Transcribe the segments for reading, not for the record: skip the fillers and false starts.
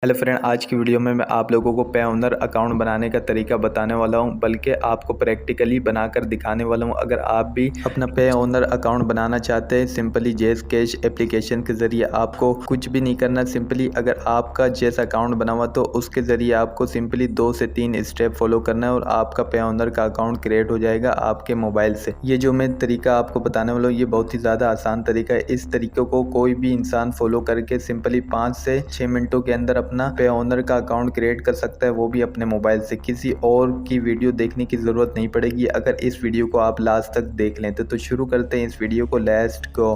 Hello friend, आज की video में मैं आप लोगों को पे ओनर अकाउंट बनाने का तरीका बताने वाला हूं, बल्कि आपको प्रैक्टिकली बनाकर दिखाने वाला हूं। अगर आप भी अपना पे ओनर अकाउंट बनाना चाहते हैं, सिंपली जैस कैश एप्लीकेशन के ज़रिए आपको कुछ भी नहीं करना। सिंपली अगर आपका जैस अकाउंट बना हुआ तो उसके ज़रिए आपको सिंपली 2 से 3 स्टेप फॉलो करना है और आपका पे ओनर का अकाउंट क्रिएट हो जाएगा आपके मोबाइल से। ये जो मैं तरीका आपको बताने वाला हूँ ये बहुत ही ज़्यादा आसान तरीका है। इस तरीके को कोई भी इंसान फॉलो करके सिंपली 5 से 6 मिनटों के अंदर अपना पे ओनर का अकाउंट क्रिएट कर सकता है, वो भी अपने मोबाइल से। किसी और की वीडियो देखने की ज़रूरत नहीं पड़ेगी अगर इस वीडियो को आप लास्ट तक देख लेते। तो शुरू करते हैं इस वीडियो को, लेट्स गो।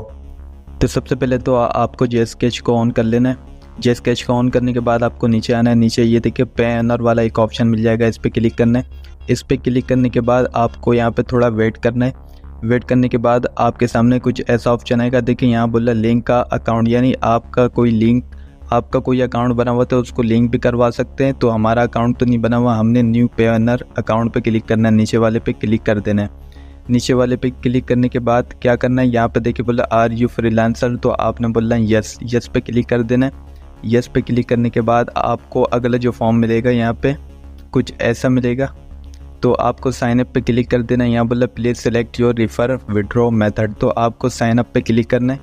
तो सबसे पहले तो आपको जेस कैश को ऑन कर लेना है। जेस कैश को ऑन करने के बाद आपको नीचे आना है। नीचे ये देखिए पे ओनर वाला एक ऑप्शन मिल जाएगा, इस पर क्लिक करना है। इस पर क्लिक करने के बाद आपको यहाँ पे थोड़ा वेट करना है। वेट करने के बाद आपके सामने कुछ ऐसा ऑप्शन आएगा, देखिए यहाँ बोला लिंक का अकाउंट, यानी आपका कोई अकाउंट बना हुआ तो उसको लिंक भी करवा सकते हैं। तो हमारा अकाउंट तो नहीं बना हुआ, हमने न्यू पे ओनर अकाउंट पे क्लिक करना है। नीचे वाले पे क्लिक कर देना है। नीचे वाले पे क्लिक करने के बाद क्या करना है, यहाँ पे देखिए बोला आर यू फ्रीलांसर, तो आपने बोलना है यस। यस पे क्लिक कर देना है। यस पे क्लिक करने के बाद आपको अगला जो फॉर्म मिलेगा यहाँ पे कुछ ऐसा मिलेगा, तो आपको साइन अप पे क्लिक कर देना है। यहाँ बोला please select your refer withdraw method, तो आपको साइन अप पे क्लिक करना है।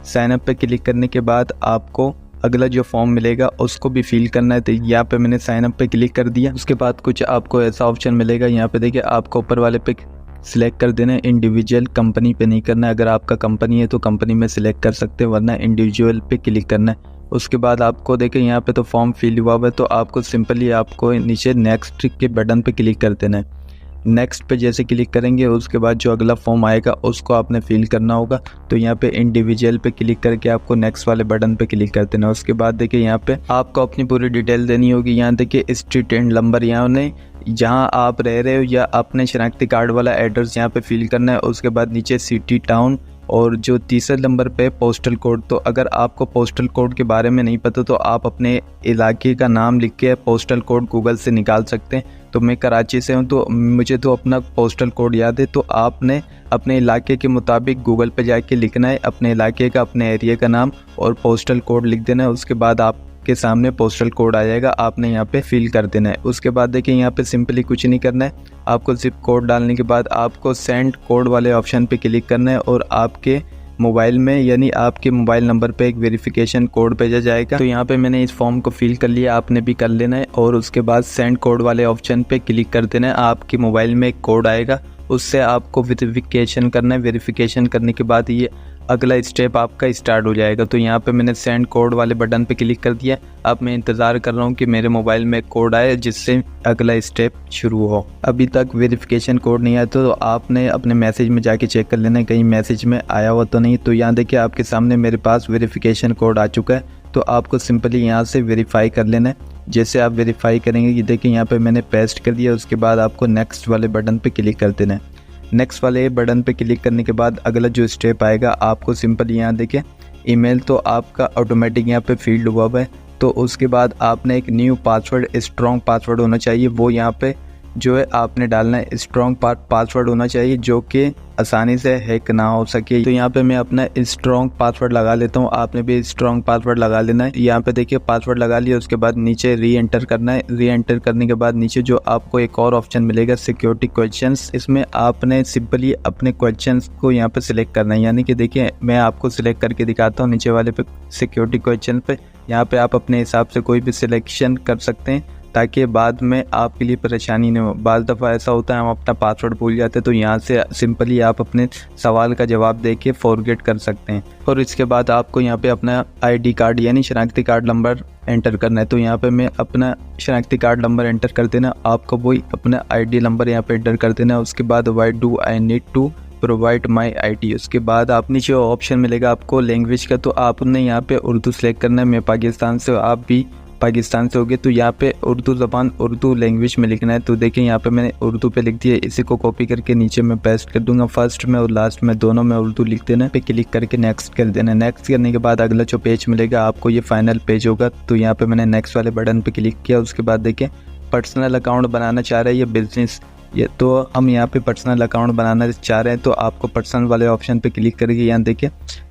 साइन अप पे क्लिक करने के बाद आपको अगला जो फॉर्म मिलेगा उसको भी फिल करना है। तो यहाँ पे मैंने साइन अप पे क्लिक कर दिया। उसके बाद कुछ आपको ऐसा ऑप्शन मिलेगा, यहाँ पे देखिए आपको ऊपर वाले पे सिलेक्ट कर देना है। इंडिविजुअल कंपनी पे नहीं करना है, अगर आपका कंपनी है तो कंपनी में सिलेक्ट कर सकते हैं, वरना इंडिविजुअल पे क्लिक करना है। उसके बाद आपको देखिए यहाँ पे तो फॉर्म फिल हुआ हुआ है, तो आपको सिंपली आपको नीचे नेक्स्ट के बटन पे क्लिक कर देना है। नेक्स्ट पे जैसे क्लिक करेंगे उसके बाद जो अगला फॉर्म आएगा उसको आपने फिल करना होगा। तो यहाँ पे इंडिविजुअल पे क्लिक करके आपको नेक्स्ट वाले बटन पे क्लिक कर देना है। उसके बाद देखिए यहाँ पे आपको अपनी पूरी डिटेल देनी होगी। यहाँ देखिए स्ट्रीट एंड नंबर, यहाँ जहाँ आप रह रहे हो या अपने शनाख्ती कार्ड वाला एड्रेस यहाँ पे फिल करना है। उसके बाद नीचे सिटी, टाउन और जो तीसरे नंबर पे पोस्टल कोड। तो अगर आपको पोस्टल कोड के बारे में नहीं पता तो आप अपने इलाके का नाम लिख के पोस्टल कोड गूगल से निकाल सकते हैं। तो मैं कराची से हूँ तो मुझे तो अपना पोस्टल कोड याद है, तो आपने अपने इलाके के मुताबिक गूगल पे जाके लिखना है अपने इलाके का, अपने एरिया का नाम और पोस्टल कोड लिख देना है। उसके बाद आपके सामने पोस्टल कोड आ जाएगा, आपने यहाँ पे फिल कर देना है। उसके बाद देखिए यहाँ पे सिंपली कुछ नहीं करना है, आपको सिर्फ कोड डालने के बाद आपको सेंड कोड वाले ऑप्शन पे क्लिक करना है और आपके मोबाइल में यानी आपके मोबाइल नंबर पे एक वेरिफिकेशन कोड भेजा जाएगा। तो यहाँ पे मैंने इस फॉर्म को फिल कर लिया, आपने भी कर लेना है। और उसके बाद सेंड कोड वाले ऑप्शन पे क्लिक कर देना है। आपके मोबाइल में एक कोड आएगा, उससे आपको वेरिफिकेशन करना है। वेरिफिकेशन करने के बाद ये अगला स्टेप आपका स्टार्ट हो जाएगा। तो यहाँ पे मैंने सेंड कोड वाले बटन पे क्लिक कर दिया। अब मैं इंतज़ार कर रहा हूँ कि मेरे मोबाइल में कोड आए जिससे अगला स्टेप शुरू हो। अभी तक वेरिफिकेशन कोड नहीं आया तो आपने अपने मैसेज में जाके चेक कर लेना है कहीं मैसेज में आया हुआ तो नहीं। तो यहाँ देखिए आपके सामने मेरे पास वेरिफिकेशन कोड आ चुका है, तो आपको सिंपली यहाँ से वेरीफाई कर लेना है। जैसे आप वेरीफाई करेंगे ये देखिए यहाँ पे मैंने पेस्ट कर दिया। उसके बाद आपको नेक्स्ट वाले बटन पे क्लिक कर देना है। नेक्स्ट वाले बटन पे क्लिक करने के बाद अगला जो स्टेप आएगा आपको सिंपल यहाँ देखिए ईमेल तो आपका ऑटोमेटिक यहाँ पे फील्ड हुआ है। तो उसके बाद आपने एक न्यू पासवर्ड, स्ट्रॉन्ग पासवर्ड होना चाहिए, वो यहाँ पे जो है आपने डालना है। स्ट्रॉन्ग पासवर्ड होना चाहिए जो कि आसानी से हैक ना हो सके। तो यहाँ पे मैं अपना स्ट्रॉन्ग पासवर्ड लगा लेता हूँ, आपने भी स्ट्रॉन्ग पासवर्ड लगा लेना है। यहाँ पे देखिए पासवर्ड लगा लिया। उसके बाद नीचे री एंटर करना है। री एंटर करने के बाद नीचे जो आपको एक और ऑप्शन मिलेगा सिक्योरिटी क्वेश्चंस, इसमें आपने सिंपली अपने क्वेश्चंस को यहाँ पे सिलेक्ट करना है। यानी कि देखिए मैं आपको सिलेक्ट करके दिखाता हूँ। नीचे वाले पे सिक्योरिटी क्वेश्चन पे यहाँ पे आप अपने हिसाब से कोई भी सिलेक्शन कर सकते हैं ताकि बाद में आपके लिए परेशानी नहीं हो। बाज़ दफ़ा ऐसा होता है हम अपना पासवर्ड भूल जाते हैं, तो यहाँ से सिंपली आप अपने सवाल का जवाब दे के फॉरगेट कर सकते हैं। और इसके बाद आपको यहाँ पे अपना आईडी कार्ड यानी शनाख्ती कार्ड नंबर एंटर करना है। तो यहाँ पे मैं अपना शनाख्ती कार्ड नंबर एंटर कर देना, आपको वही अपना आईडी नंबर यहाँ पे एंटर कर देना। उसके बाद why do I need to provide my ID. उसके बाद आप नीचे ऑप्शन मिलेगा आपको लैंग्वेज का, तो आपने यहाँ पे उर्दू सेलेक्ट करना है। मैं पाकिस्तान से, आप भी पाकिस्तान से होगे तो यहाँ पे उर्दू ज़बान, उर्दू लैंग्वेज में लिखना है। तो देखिए यहाँ पे मैंने उर्दू पे लिख दिया, इसी को कॉपी करके नीचे मैं पेस्ट कर दूंगा। फर्स्ट में और लास्ट में दोनों में उर्दू लिख देना पे क्लिक करके नेक्स्ट कर देना। नेक्स्ट करने के बाद अगला जो पेज मिलेगा आपको ये फाइनल पेज होगा। तो यहाँ पे मैंने नेक्स्ट वाले बटन पे क्लिक किया। उसके बाद देखिए पर्सनल अकाउंट बनाना चाह रहे हैं या बिजनेस, ये तो हम यहाँ पे पर्सनल अकाउंट बनाना चाह रहे हैं। तो आपको पर्सनल वाले ऑप्शन पे क्लिक करके यहाँ देखिए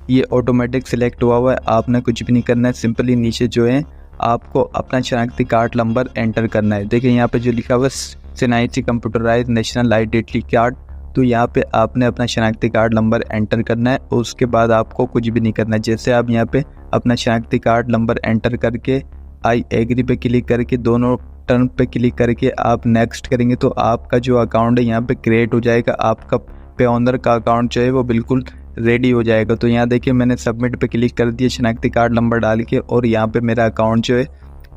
ये ऑटोमेटिक सिलेक्ट हुआ है, आपने कुछ भी नहीं करना है। सिंपली नीचे जो है आपको अपना शनाख्ती कार्ड नंबर एंटर करना है। देखिए यहाँ पे जो लिखा हुआ है NIC computerized national identity card, तो यहाँ पे आपने अपना शनाख्ती कार्ड नंबर एंटर करना है। उसके बाद आपको कुछ भी नहीं करना है। जैसे आप यहाँ पे अपना शनाख्ती कार्ड नंबर एंटर करके आई एग्री पे क्लिक करके दोनों टर्म पे क्लिक करके आप नेक्स्ट करेंगे तो आपका जो अकाउंट है यहाँ पे क्रिएट हो जाएगा। आपका पे ओनर का अकाउंट जो है वो बिल्कुल रेडी हो जाएगा। तो यहाँ देखिए मैंने सबमिट पे क्लिक कर दिया शनाख्ती कार्ड नंबर डाल के, और यहाँ पे मेरा अकाउंट जो है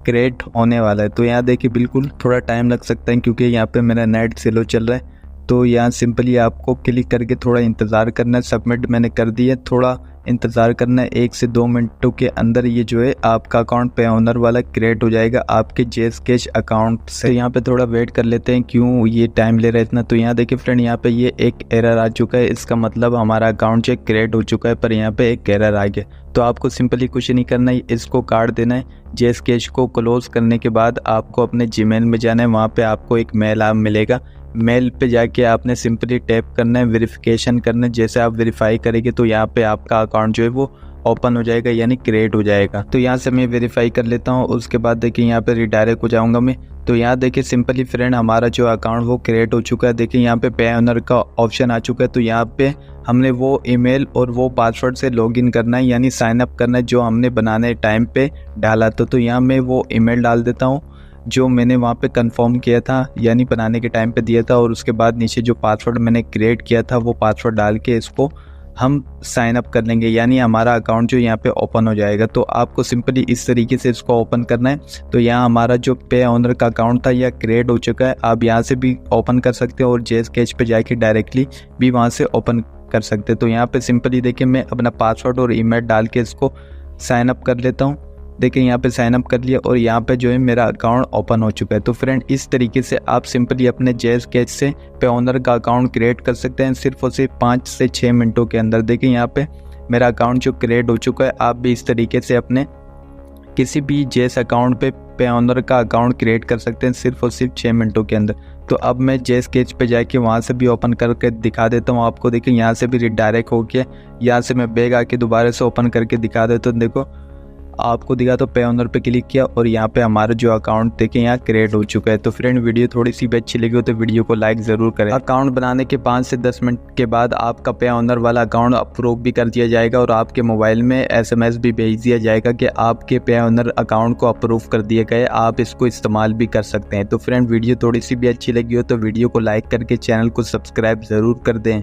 क्रिएट होने वाला है। तो यहाँ देखिए बिल्कुल थोड़ा टाइम लग सकता है क्योंकि यहाँ पे मेरा नेट स्लो चल रहा है। तो यहाँ सिंपली आपको क्लिक करके थोड़ा इंतज़ार करना है। सबमिट मैंने कर दिया, थोड़ा इंतज़ार करना है। 1 से 2 मिनटों के अंदर ये जो है आपका अकाउंट पे ओनर वाला क्रिएट हो जाएगा आपके JSCash अकाउंट से। तो यहाँ पे थोड़ा वेट कर लेते हैं, क्यों ये टाइम ले रहा है इतना। तो यहाँ देखिए फ्रेंड, यहाँ पे ये एक एरर आ चुका है। इसका मतलब हमारा अकाउंट जो क्रिएट हो चुका है, पर यहाँ पे एक एरर आ गया। तो आपको सिंपली कुछ नहीं करना है, इसको काट देना है। JSCash को क्लोज करने के बाद आपको अपने Gmail में जाना है। वहाँ पे आपको एक मेल आप मिलेगा। मेल पे जाके आपने सिंपली टैप करना है, वेरिफिकेशन करना है। जैसे आप वेरीफाई करेंगे तो यहाँ पे आपका अकाउंट जो है वो ओपन हो जाएगा, यानी क्रिएट हो जाएगा। तो यहाँ से मैं वेरीफाई कर लेता हूँ। उसके बाद देखिए यहाँ पे रिडायरेक्ट हो जाऊँगा मैं। तो यहाँ देखिए सिंपली फ्रेंड हमारा जो अकाउंट वो क्रिएट हो चुका है। देखिए यहाँ पे ओनर का ऑप्शन आ चुका है। तो यहाँ पे हमने वो ईमेल और वो पासवर्ड से लॉगिन करना है, यानी साइन अप करना है जो हमने बनाने टाइम पे डाला था। तो यहाँ मैं वो ईमेल डाल देता हूँ जो मैंने वहाँ पे कंफर्म किया था, यानी बनाने के टाइम पे दिया था। और उसके बाद नीचे जो पासवर्ड मैंने क्रिएट किया था वो पासवर्ड डाल के इसको हम साइन अप कर लेंगे, यानी हमारा अकाउंट जो यहाँ पे ओपन हो जाएगा। तो आपको सिंपली इस तरीके से इसको ओपन करना है। तो यहाँ हमारा जो पे ओनर का अकाउंट था यह क्रिएट हो चुका है। आप यहाँ से भी ओपन कर सकते हो और JSCash पे जाके डायरेक्टली भी वहाँ से ओपन कर सकते हैं। तो यहाँ पे सिंपली देखिए मैं अपना पासवर्ड और ईमेल डाल के इसको साइन अप कर लेता हूँ। देखिए यहाँ पे साइन अप कर लिया और यहाँ पे जो है मेरा अकाउंट ओपन हो चुका है। तो फ्रेंड इस तरीके से आप सिंपली अपने JSCash से पे ओनर का अकाउंट क्रिएट कर सकते हैं सिर्फ और सिर्फ 5 से 6 मिनटों के अंदर। देखिए यहाँ पे मेरा अकाउंट जो क्रिएट हो चुका है। आप भी इस तरीके से अपने किसी भी JS अकाउंट पे ओनर का अकाउंट क्रिएट कर सकते हैं सिर्फ और सिर्फ 6 मिनटों के अंदर। तो अब मैं JSCash पे जाके वहाँ से भी ओपन करके दिखा देता हूँ आपको। देखिए यहाँ से भी रिडायरेक्ट हो गया। यहाँ से मैं बैग आके दोबारा से ओपन करके दिखा देता हूँ। देखो आपको दिखा तो पे ओनर पे क्लिक किया और यहाँ पे हमारा जो अकाउंट देखिए यहाँ क्रिएट हो चुका है। तो फ्रेंड वीडियो थोड़ी सी भी अच्छी लगी हो तो वीडियो को लाइक ज़रूर करें। अकाउंट बनाने के 5 से 10 मिनट के बाद आपका पे ओनर वाला अकाउंट अप्रूव भी कर दिया जाएगा और आपके मोबाइल में SMS भी भेज दिया जाएगा कि आपके पे ओनर अकाउंट को अप्रूव कर दिया गया है। आप इसको इस्तेमाल भी कर सकते हैं। तो फ्रेंड वीडियो थोड़ी सी भी अच्छी लगी हो तो वीडियो को लाइक करके चैनल को सब्सक्राइब ज़रूर कर दें।